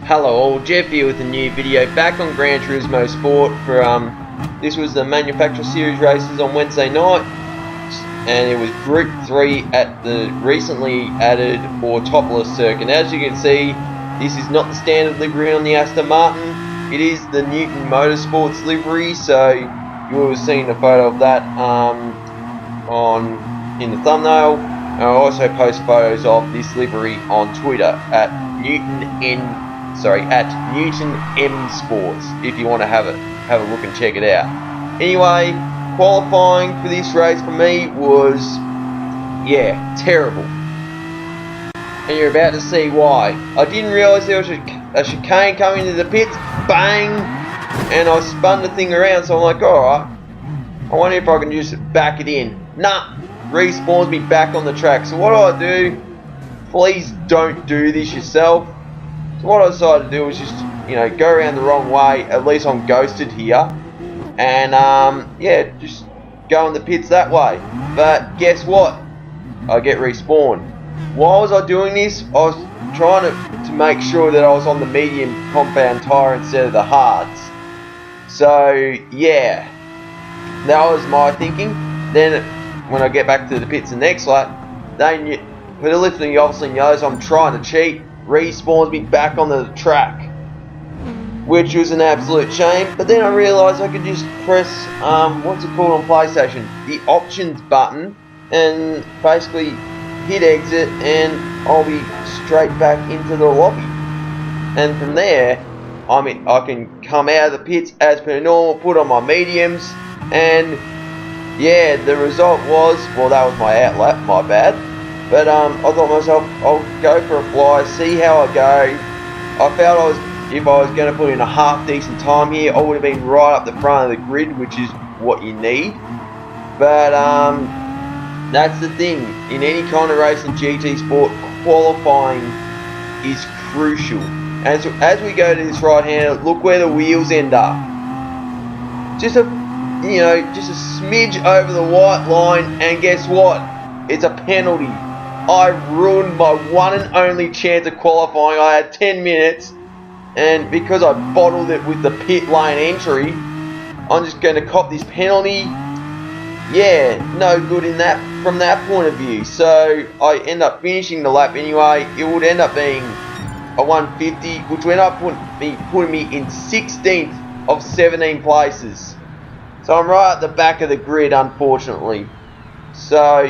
Hello all, Jeff here with a new video back on Gran Turismo Sport for this was the Manufacturers Series races on Wednesday night, and it was Group 3 at the recently added Autopolis circuit. As you can see, this is not the standard livery on the Aston Martin, it is the Newton Motorsports livery, so you will have seen a photo of that in the thumbnail. And I also post photos of this livery on Twitter at Newton M Sports if you want to have a look and check it out. Anyway, qualifying for this race for me was, terrible. And you're about to see why. I didn't realise there was a chicane coming into the pits, bang, and I spun the thing around, so I'm like, alright, I wonder if I can just back it in. Nah, respawns me back on the track. So what do? Please don't do this yourself. So what I decided to do was just, go around the wrong way. At least I'm ghosted here. And, just go in the pits that way. But guess what? I get respawned. Why was I doing this? I was trying to make sure that I was on the medium compound tyre instead of the hards. So, yeah. That was my thinking. Then, when I get back to the pits the next lap, for the listener, you obviously knows I'm trying to cheat. Respawns me back on the track, which was an absolute shame. But then I realised I could just press what's it called on PlayStation, the options button, and basically hit exit, and I'll be straight back into the lobby. And from there, I can come out of the pits as per normal, put on my mediums, and the result was, well, that was my outlap, my bad. But I thought to myself, I'll go for a fly, see how I go. I felt if I was going to put in a half decent time here, I would have been right up the front of the grid, which is what you need. But that's the thing. In any kind of race in GT Sport, qualifying is crucial. And so as we go to this right-hander, look where the wheels end up. Just a smidge over the white line, and guess what? It's a penalty. I ruined my one and only chance of qualifying. I had 10 minutes, and because I bottled it with the pit lane entry, I'm just going to cop this penalty. No good in that from that point of view. So I end up finishing the lap anyway. It would end up being a 150, which would end up putting me in 16th of 17 places. So I'm right at the back of the grid, unfortunately. So,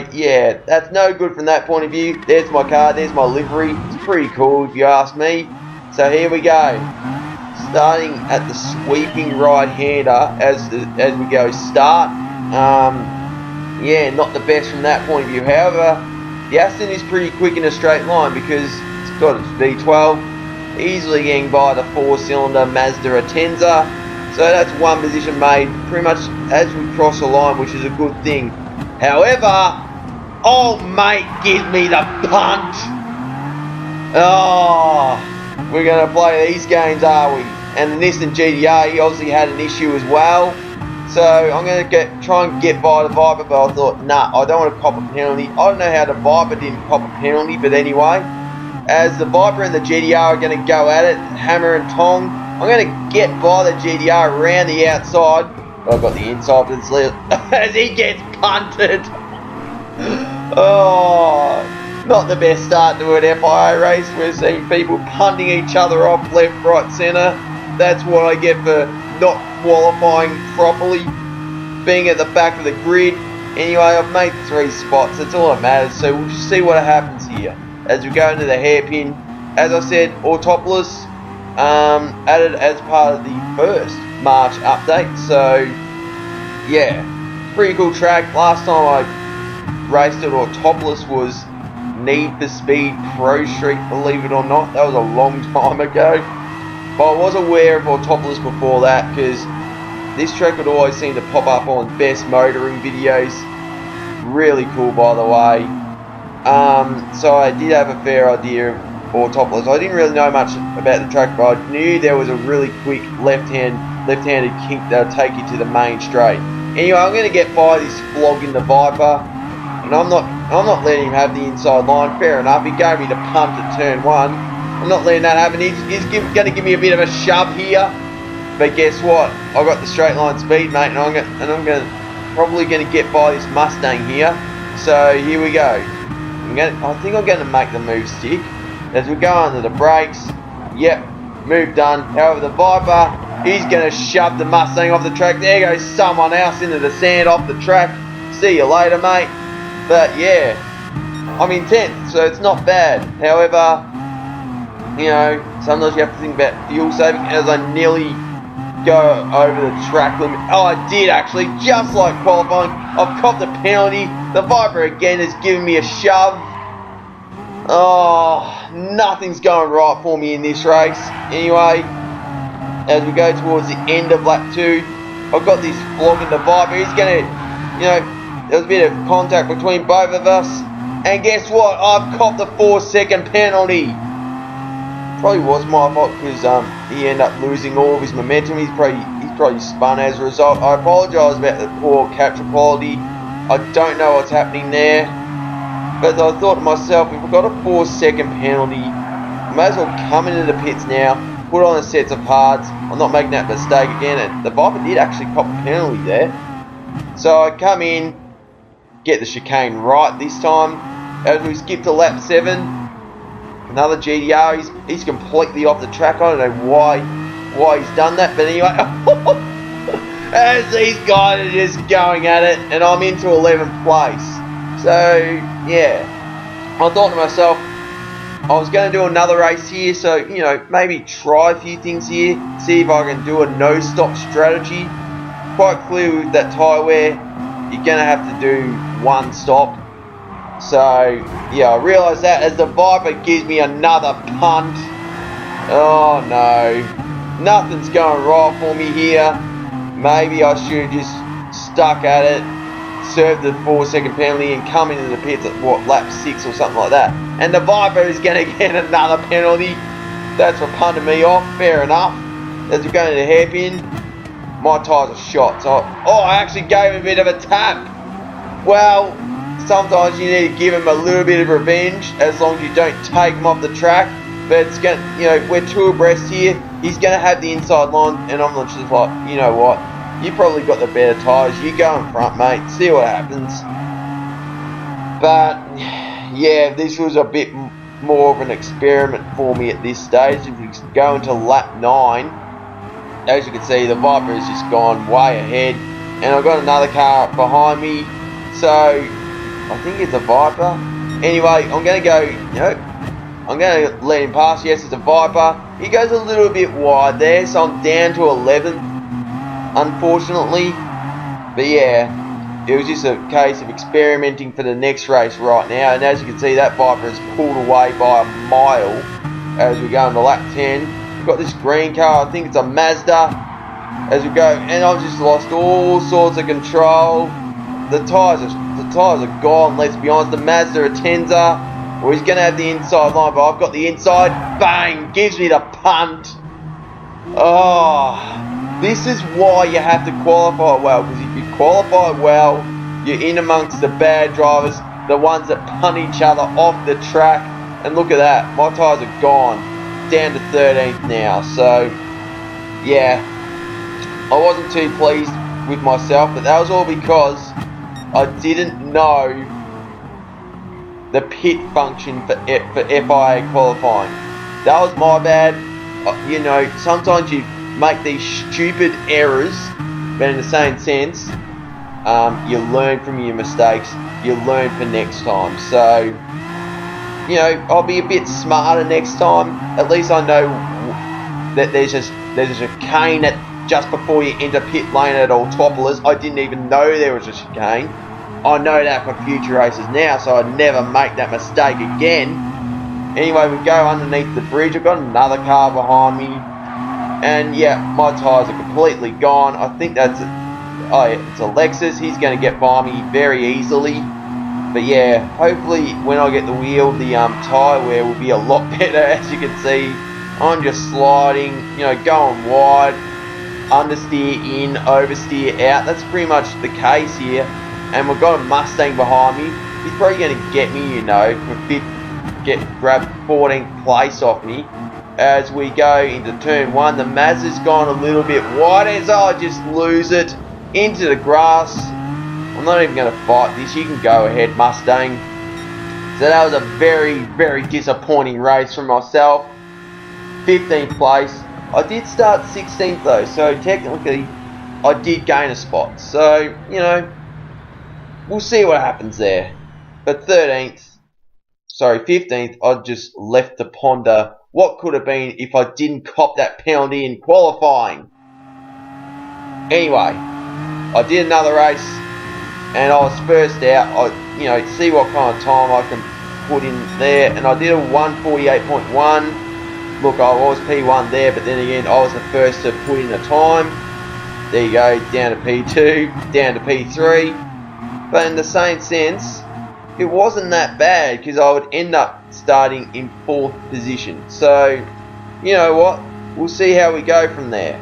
that's no good from that point of view. There's my car, there's my livery. It's pretty cool if you ask me. So here we go. Starting at the sweeping right-hander as we go start. Not the best from that point of view. However, the Aston is pretty quick in a straight line because it's got its V12. Easily getting by the 4-cylinder Mazda Atenza. So that's one position made pretty much as we cross the line, which is a good thing. However, old mate gives me the punch. Oh, we're going to play these games, are we? And the Nissan GTR, he obviously had an issue as well. So I'm going to try and get by the Viper, but I thought, nah, I don't want to cop a penalty. I don't know how the Viper didn't cop a penalty, but anyway, as the Viper and the GTR are going to go at it, hammer and tong, I'm going to get by the GTR around the outside. I've got the inside to the left as he gets punted. Oh, not the best start to an FIA race. We're seeing people punting each other off left, right, centre. That's what I get for not qualifying properly, being at the back of the grid. Anyway, I've made 3 spots. That's all that matters. So we'll just see what happens here as we go into the hairpin. As I said, Autopolis added as part of the first March update, so pretty cool track. Last time I raced at Autopolis was Need for Speed Pro Street, believe it or not. That was a long time ago, but I was aware of Autopolis before that because this track would always seem to pop up on best motoring videos. Really cool, by the way. So I did have a fair idea of Autopolis. I didn't really know much about the track, but I knew there was a really quick left-handed kink that'll take you to the main straight. Anyway, I'm going to get by this flog in the Viper, and I'm not letting him have the inside line. Fair enough, he gave me the punt at turn 1. I'm not letting that happen. He's going to give me a bit of a shove here. But guess what? I got the straight line speed, mate, and I'm probably going to get by this Mustang here. So here we go. I think I'm going to make the move stick as we go under the brakes. Yep, move done. However, the Viper, he's going to shove the Mustang off the track. There goes someone else into the sand off the track. See you later, mate. But yeah, I'm in 10th, so it's not bad. However, you know, sometimes you have to think about fuel saving, as I nearly go over the track limit. Oh, I did actually, just like qualifying. I've copped a penalty. The Viper again has given me a shove. Oh, nothing's going right for me in this race. Anyway, as we go towards the end of lap 2, I've got this flogging the Viper. He's going to, you know, there was a bit of contact between both of us. And guess what? I've copped the 4-second penalty. Probably was my fault because he ended up losing all of his momentum. He's probably spun as a result. I apologise about the poor capture quality. I don't know what's happening there. But I thought to myself, if I've got a 4-second penalty, I may as well come into the pits now, put on a sets of parts. I'm not making that mistake again. And the Viper did actually cop a penalty there. So I come in, get the chicane right this time. As we skip to lap 7, another GTR, he's completely off the track. I don't know why he's done that, but anyway, as these guys are just going at it, and I'm into 11th place. So yeah, I thought to myself, I was going to do another race here, so you know, maybe try a few things here, see if I can do a no-stop strategy. Quite clear with that tyre wear, you're going to have to do one stop. So yeah, I realised that as the Viper gives me another punt. Oh no, nothing's going right for me here. Maybe I should have just stuck at it, served the 4-second penalty and come into the pits at what, lap 6 or something like that. And the Viper is going to get another penalty. That's for punting me off, fair enough. As we go into the hairpin, my tyres are shot. So I actually gave him a bit of a tap. Well, sometimes you need to give him a little bit of revenge, as long as you don't take him off the track. But it's going to, you know, we're 2 abreast here. He's going to have the inside line, and I'm just like, you know what? You probably got the better tyres. You go in front, mate. See what happens. But yeah, this was a bit more of an experiment for me at this stage. If we go into lap 9, as you can see, the Viper has just gone way ahead, and I've got another car behind me. So I think it's a Viper. Anyway, I'm going to go, you know, I'm going to let him pass. Yes, it's a Viper. He goes a little bit wide there, so I'm down to 11th, unfortunately. But yeah, it was just a case of experimenting for the next race right now. And as you can see, that Viper is pulled away by a mile as we go into lap 10. We've got this green car, I think it's a Mazda, as we go. And I've just lost all sorts of control. The tyres are gone, let's be honest. The Mazda a Tenza. Well, he's going to have the inside line, but I've got the inside. Bang! Gives me the punt. Oh, this is why you have to qualify well. Because if you qualify well, you're in amongst the bad drivers, the ones that punt each other off the track. And look at that. My tyres are gone. Down to 13th now. So, yeah. I wasn't too pleased with myself, but that was all because I didn't know the pit function for FIA qualifying. That was my bad. You know, sometimes you make these stupid errors, but in the same sense, you learn from your mistakes. You learn for next time. So, you know, I'll be a bit smarter next time. At least I know that there's a chicane just before you enter pit lane at Autopolis. I didn't even know there was a chicane. I know that for future races now, so I'd never make that mistake again. Anyway, we go underneath the bridge. I've got another car behind me. And yeah, my tyres are completely gone. I think that's it's a Lexus. He's going to get by me very easily. But yeah, hopefully when I get the wheel, the tyre wear will be a lot better. As you can see, I'm just sliding, you know, going wide, understeer in, oversteer out. That's pretty much the case here. And we've got a Mustang behind me. He's probably going to get me, you know, grab 14th place off me. As we go into turn 1, the Mazda's gone a little bit wide, and so I just lose it into the grass. I'm not even going to fight this. You can go ahead, Mustang. So that was a very, very disappointing race for myself. 15th place. I did start 16th though, so technically I did gain a spot. So, you know, we'll see what happens there. But 15th, I just left to ponder what could have been if I didn't cop that penalty in qualifying. Anyway, I did another race and I was first out. I, see what kind of time I can put in there, and I did a 1:48.1. Look, I was P1 there, but then again, I was the first to put in a time. There you go, down to P2, down to P3. But in the same sense, it wasn't that bad because I would end up starting in 4th position. So, you know what? We'll see how we go from there.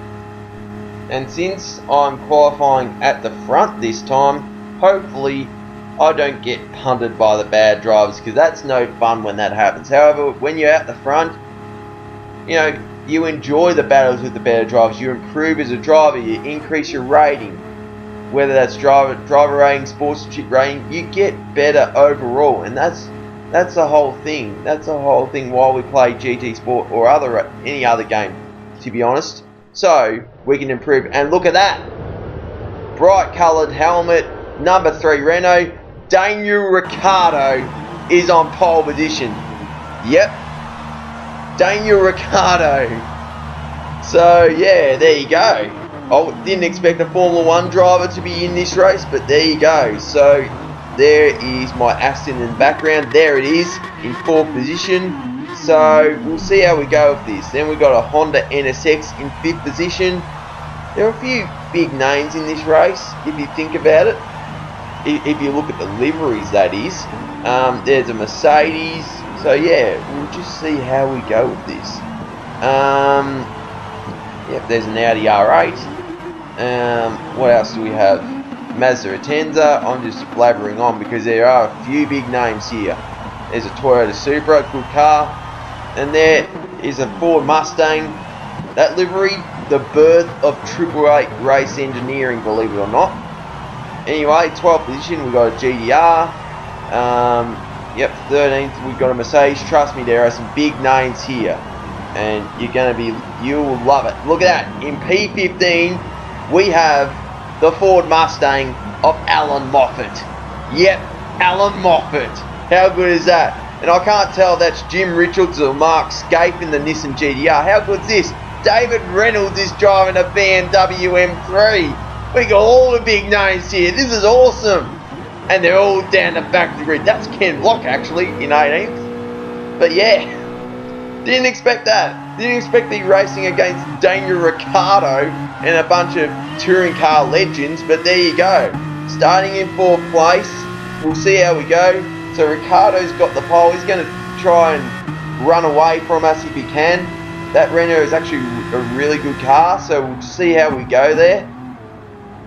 And since I'm qualifying at the front this time, hopefully I don't get punted by the bad drivers, because that's no fun when that happens. However, when you're at the front, you enjoy the battles with the better drivers. You improve as a driver. You increase your rating. Whether that's driver rating, sportsmanship rating, you get better overall. And that's the whole thing. That's the whole thing why we play GT Sport or any other game, to be honest. So we can improve. And look at that. Bright coloured helmet, number 3 Renault. Daniel Ricciardo is on pole position. Yep. Daniel Ricciardo. So yeah, there you go. I didn't expect a Formula 1 driver to be in this race, but there you go. So there is my Aston in the background. There it is in 4th position. So we'll see how we go with this. Then we've got a Honda NSX in 5th position. There are a few big names in this race, if you think about it. If you look at the liveries, that is. There's a Mercedes. So yeah, we'll just see how we go with this. Yep, there's an Audi R8. What else do we have? Mazda Atenza. I'm just blabbering on because there are a few big names here. There's a Toyota Supra, good car. And there is a Ford Mustang. That livery, the birth of 888 race engineering, believe it or not. Anyway, 12th position, we've got a GDR. Yep, 13th, we've got a Mercedes. Trust me, there are some big names here. And you will love it. Look at that. In P15, we have the Ford Mustang of Alan Moffat. Yep, Alan Moffat. How good is that? And I can't tell that's Jim Richards or Mark Scape in the Nissan GDR. How good's this? David Reynolds is driving a BMW M3. We got all the big names here. This is awesome. And they're all down the back of the grid. That's Ken Block actually in 18th. But yeah, didn't expect that. Didn't expect to be racing against Daniel Ricciardo and a bunch of touring car legends. But there you go. Starting in 4th place. We'll see how we go. So Ricciardo's got the pole. He's going to try and run away from us if he can. That Renault is actually a really good car. So we'll see how we go there.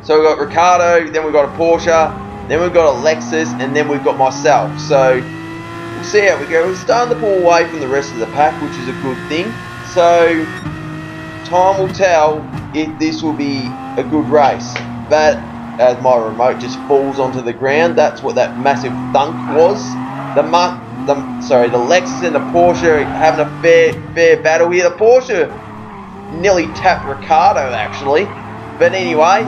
So we've got Ricciardo, then we've got a Porsche, then we've got a Lexus, and then we've got myself. So we'll see how we go. We're starting to pull away from the rest of the pack, which is a good thing. So time will tell if this will be a good race. But as my remote just falls onto the ground, that's what that massive thunk was. The Lexus and the Porsche having a fair battle here. The Porsche nearly tapped Ricciardo actually. But anyway,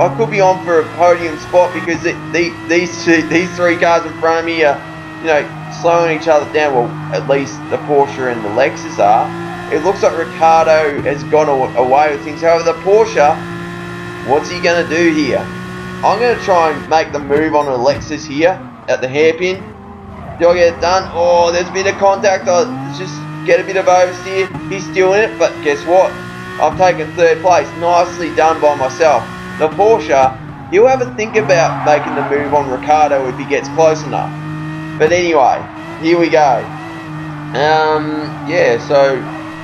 I could be on for a podium spot because these 3 cars in front of me are, slowing each other down. Well, at least the Porsche and the Lexus are. It looks like Ricciardo has gone away with things. However, the Porsche, what's he going to do here? I'm going to try and make the move on the Lexus here at the hairpin. Do I get it done? Oh, there's a bit of contact. Let's just get a bit of oversteer. He's still in it, but guess what? I've taken 3rd place. Nicely done by myself. The Porsche, he'll have a think about making the move on Ricciardo if he gets close enough. But anyway, here we go. Yeah, so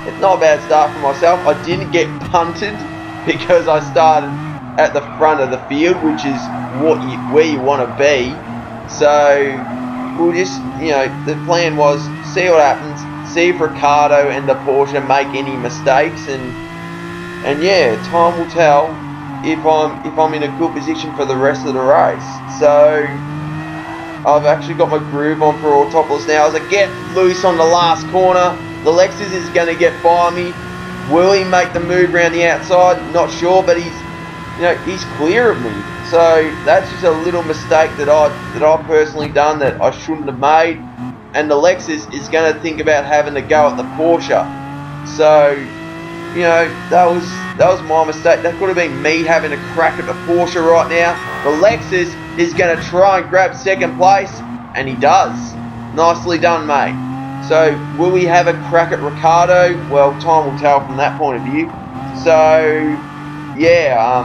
it's not a bad start for myself. I didn't get punted because I started at the front of the field, which is where you want to be. So we'll just, the plan was see what happens. see if Ricciardo and the Porsche make any mistakes, and yeah, time will tell if I'm in a good position for the rest of the race. So I've actually got my groove on for Autopolis now. As I get loose on the last corner, the Lexus is going to get by me. Will he make the move around the outside? Not sure, but he's clear of me. So that's just a little mistake that I've personally done that I shouldn't have made. And the Lexus is going to think about having to go at the Porsche. So that was my mistake. That could have been me having a crack at the Porsche right now. The Lexus is going to try and grab second place, and he does. Nicely done, mate. So will we have a crack at Ricciardo? Well, time will tell from that point of view. So yeah,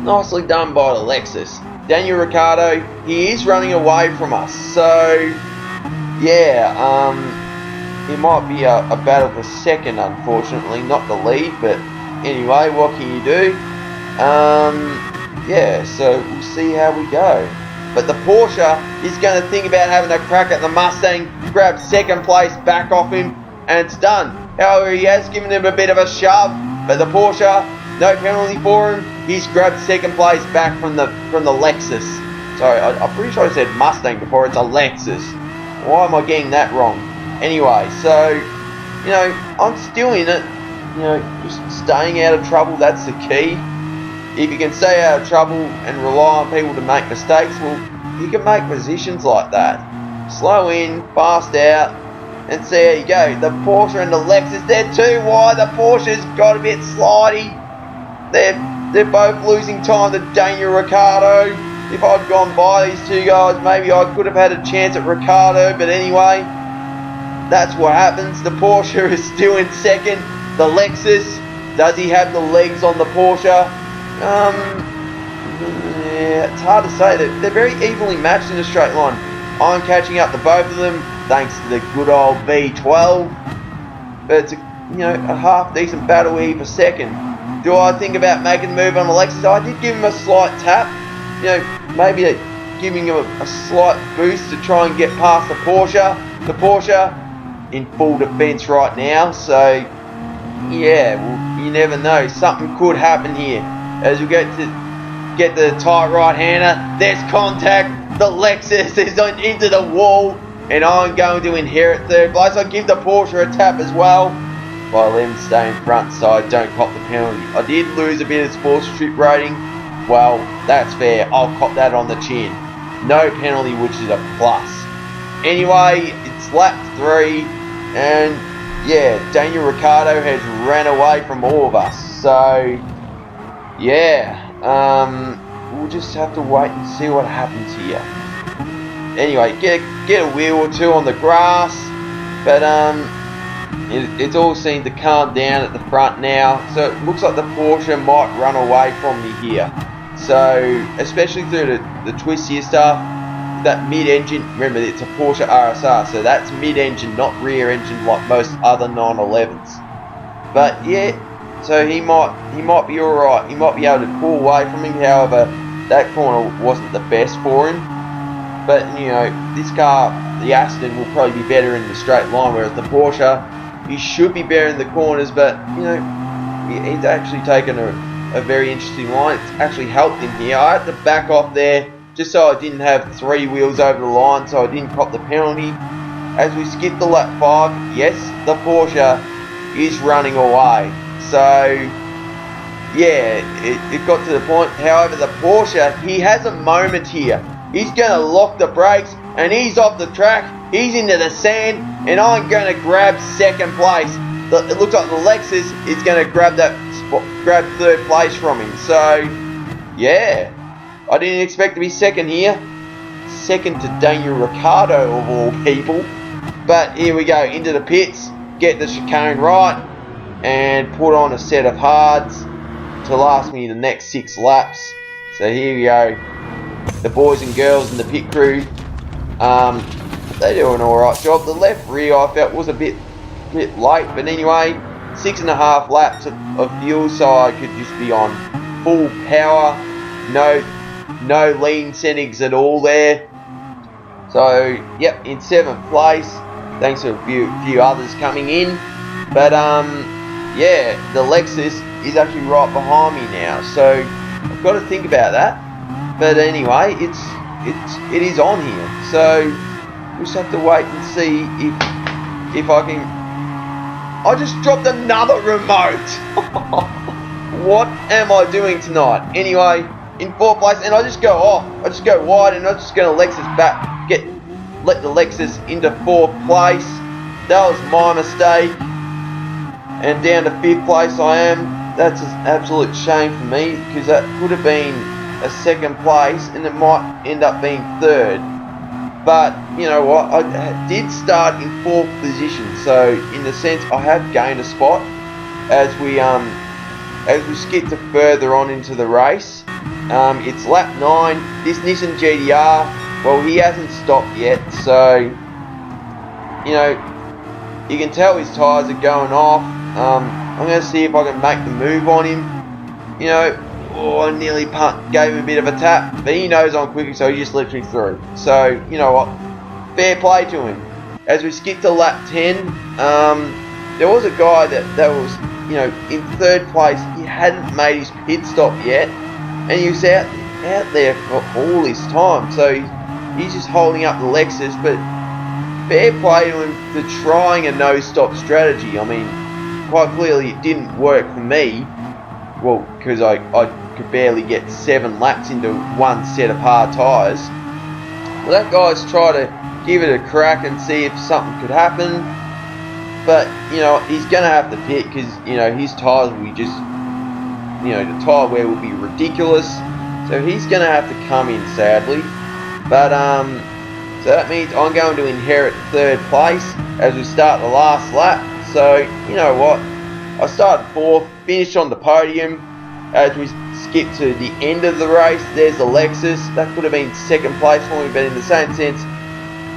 nicely done by the Lexus. Daniel Ricciardo, he is running away from us. So yeah, it might be a battle for second, unfortunately, not the lead, but anyway, what can you do? Yeah, so we'll see how we go. But the Porsche is going to think about having a crack at the Mustang, grab second place back off him, and it's done. However, he has given him a bit of a shove, but the Porsche, no penalty for him. He's grabbed second place back from the Lexus. Sorry, I'm pretty sure I said Mustang before. It's a Lexus. Why am I getting that wrong? Anyway, so I'm still in it. Just staying out of trouble. That's the key. If you can stay out of trouble and rely on people to make mistakes, well, you can make positions like that. Slow in, fast out, and see how you go. The Porsche and the Lexus, they're too wide. The Porsche's got a bit slidey. They're both losing time to Daniel Ricciardo. If I'd gone by these two guys, maybe I could have had a chance at Ricciardo. But anyway, that's what happens. The Porsche is still in second. The Lexus, does he have the legs on the Porsche? Yeah, it's hard to say. They're very evenly matched in a straight line. I'm catching up to both of them thanks to the good old V12. But it's a half decent battle here for second. Do I think about making a move on the Lexus? I did give him a slight tap. Maybe giving him a slight boost to try and get past the Porsche. The Porsche in full defence right now. So yeah, well, you never know. Something could happen here. As we get the tight right-hander, there's contact. The Lexus is into the wall, and I'm going to inherit third place. I give the Porsche a tap as well, while them stay in front so I don't cop the penalty. I did lose a bit of sportsmanship rating. Well, that's fair. I'll cop that on the chin. No penalty, which is a plus. Anyway, it's lap 3, and yeah, Daniel Ricciardo has ran away from all of us. So yeah, we'll just have to wait and see what happens here. Anyway, get a wheel or two on the grass, but it's all seemed to calm down at the front now. So it looks like the Porsche might run away from me here. So especially through the twistier stuff, that mid-engine. Remember, it's a Porsche RSR, so that's mid-engine, not rear-engine like most other 911s. But yeah. So he might be alright. He might be able to pull away from him. However, that corner wasn't the best for him. But this car, the Aston, will probably be better in the straight line, whereas the Porsche, he should be better in the corners. But he's actually taken a very interesting line. It's actually helped him here. I had to back off there just so I didn't have 3 wheels over the line, so I didn't cop the penalty. As we skip the lap 5, yes, the Porsche is running away. So yeah, it got to the point. However, the Porsche, he has a moment here. He's going to lock the brakes, and he's off the track. He's into the sand, and I'm going to grab second place. It looks like the Lexus is going to grab third place from him. So yeah, I didn't expect to be second here. Second to Daniel Ricciardo of all people. But here we go, into the pits, get the chicane right, and put on a set of hards to last me the next 6 laps. So here we go. The boys and girls in the pit crew, they do an alright job. The left rear I felt was a bit late, but anyway, 6.5 laps of fuel, so I could just be on full power. No lean settings at all there. So yep, in 7th place. thanks to a few others coming in. But yeah, the Lexus is actually right behind me now, so I've got to think about that. But anyway, it is on here, so we'll just have to wait and see if I can. I just dropped another remote. What am I doing tonight? Anyway, in 4th place, and I just go off. I just go wide, and I'm just going to Lexus back. Let the Lexus into 4th place. That was my mistake. And down to 5th place I am. That's an absolute shame for me, because that could have been a 2nd place, and it might end up being 3rd. But you know what? I did start in 4th position, so in a sense I have gained a spot as we skip to further on into the race. It's lap 9. This Nissan GTR, well, he hasn't stopped yet, so you know, you can tell his tyres are going off. I'm going to see if I can make the move on him. You know, I nearly gave him a bit of a tap, but he knows I'm quick, so he just lets me through. So, you know what, fair play to him. As we skip to lap 10, there was a guy that was, you know, in 3rd place. He hadn't made his pit stop yet, and he was out there for all this time, so he's just holding up the Lexus. But fair play to him for trying a no-stop strategy. I mean, quite clearly it didn't work for me. Well, because I could barely get 7 laps into one set of hard tyres. Well, that guy's tried to give it a crack and see if something could happen. But, you know, he's going to have to pit, because, you know, his tyres will be just, you know, the tyre wear will be ridiculous. So he's going to have to come in, sadly. But, so that means I'm going to inherit 3rd place as we start the last lap. So, you know what? I started 4th, finished on the podium. As we skip to the end of the race, there's the Lexus. That could have been 2nd place for me, but in the same sense,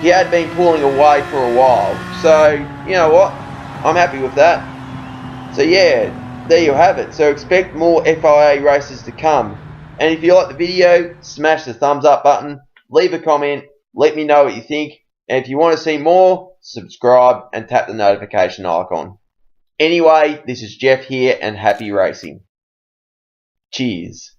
he had been pulling away for a while. So, you know what? I'm happy with that. So yeah, there you have it. So expect more FIA races to come. And if you like the video, smash the thumbs up button, leave a comment, let me know what you think. And if you want to see more, subscribe and tap the notification icon. Anyway, this is Jeff here, and happy racing. Cheers.